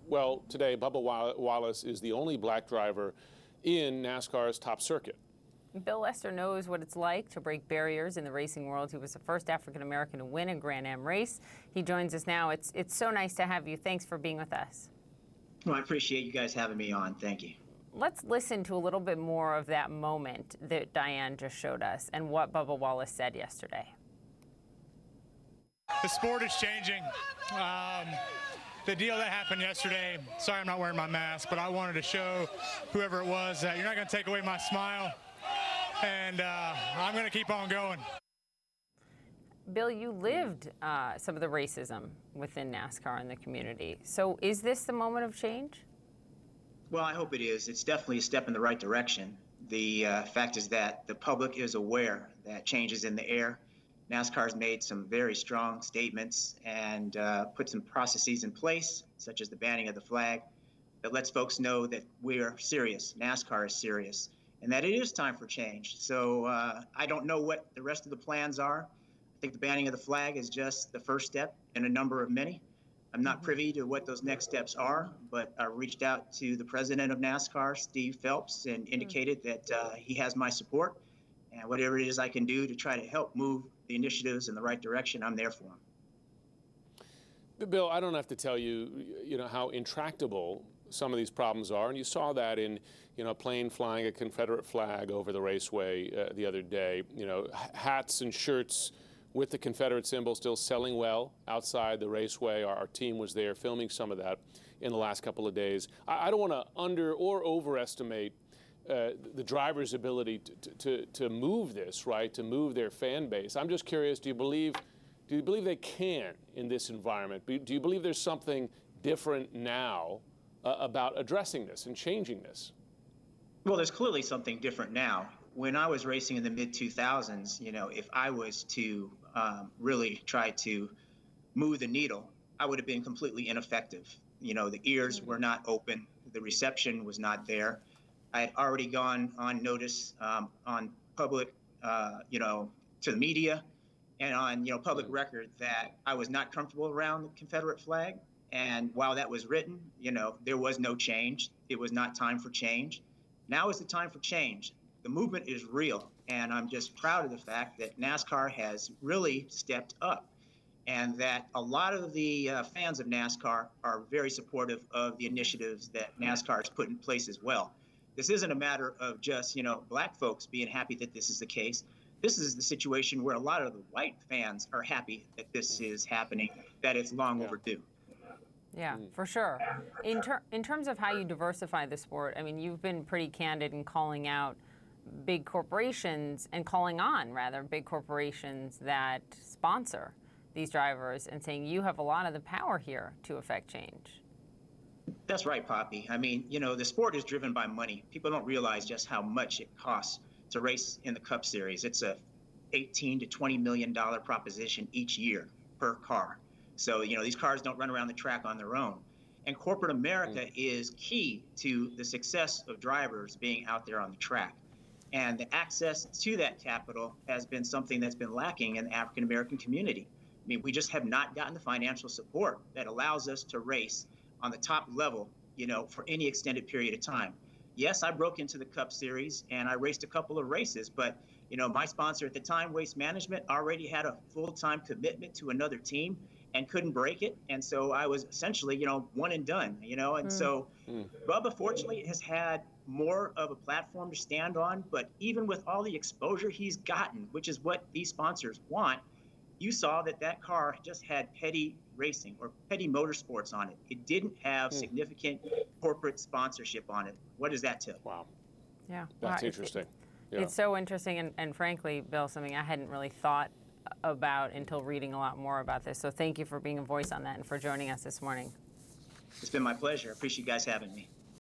Well, today, Bubba Wallace is the only black driver in NASCAR's top circuit. Bill Lester knows what it's like to break barriers in the racing world. He was the first African-American to win a Grand Am race. He joins us now. It's so nice to have you. Thanks for being with us. Well, I appreciate you guys having me on. Thank you. Let's listen to a little bit more of that moment that Diane just showed us and what Bubba Wallace said yesterday. The sport is changing. The deal that happened yesterday, sorry I'm not wearing my mask, but I wanted to show whoever it was that you're not going to take away my smile, and I'm going to keep on going. Bill, you lived some of the racism within NASCAR in the community. So is this the moment of change? Well, I hope it is. It's definitely a step in the right direction. The fact is that the public is aware that change is in the air. NASCAR's made some very strong statements and put some processes in place, such as the banning of the flag, that lets folks know that we are serious, NASCAR is serious, and that it is time for change. So I don't know what the rest of the plans are. I think the banning of the flag is just the first step in a number of many. I'm not privy to what those next steps are, but I reached out to the president of NASCAR, Steve Phelps, and indicated that he has my support. And whatever it is I can do to try to help move the initiatives in the right direction, I'm there for them. Bill, I don't have to tell you, how intractable some of these problems are, and you saw that in, a plane flying a Confederate flag over the raceway the other day. Hats and shirts with the Confederate symbol still selling well outside the raceway. Our team was there filming some of that in the last couple of days. I don't want to under or overestimate the driver's ability to move this, right, to move their fan base. I'm just curious, do you believe they can in this environment? Do you believe there's something different now about addressing this and changing this? Well, there's clearly something different now. When I was racing in the mid-2000s, if I was to really try to move the needle, I would have been completely ineffective. The ears were not open, the reception was not there. I had already gone on notice on public, to the media and on, public record that I was not comfortable around the Confederate flag. And while that was written, there was no change. It was not time for change. Now is the time for change. The movement is real. And I'm just proud of the fact that NASCAR has really stepped up and that a lot of the fans of NASCAR are very supportive of the initiatives that NASCAR has put in place as well. This isn't a matter of just, black folks being happy that this is the case. This is the situation where a lot of the white fans are happy that this is happening, that it's long overdue. Yeah, for sure. In terms of how you diversify the sport, I mean, you've been pretty candid in calling out big corporations and calling on, rather, big corporations that sponsor these drivers and saying you have a lot of the power here to affect change. That's right, Poppy. I mean, the sport is driven by money. People don't realize just how much it costs to race in the Cup Series. It's a $18 to $20 million proposition each year per car. So, these cars don't run around the track on their own. And corporate America is key to the success of drivers being out there on the track. And the access to that capital has been something that's been lacking in the African American community. I mean, we just have not gotten the financial support that allows us to race on the top level, for any extended period of time. Yes, I broke into the Cup Series and I raced a couple of races, but, my sponsor at the time, Waste Management, already had a full-time commitment to another team and couldn't break it. And so I was essentially, one and done, and so Bubba, fortunately, has had more of a platform to stand on. But even with all the exposure he's gotten, which is what these sponsors want, you saw that car just had petty racing or petty motorsports on it. It didn't have significant corporate sponsorship on it. What does that tell? Wow. Yeah. That's interesting. Yeah. It's so interesting. And frankly, Bill, something I hadn't really thought about until reading a lot more about this. So thank you for being a voice on that and for joining us this morning. It's been my pleasure. I appreciate you guys having me.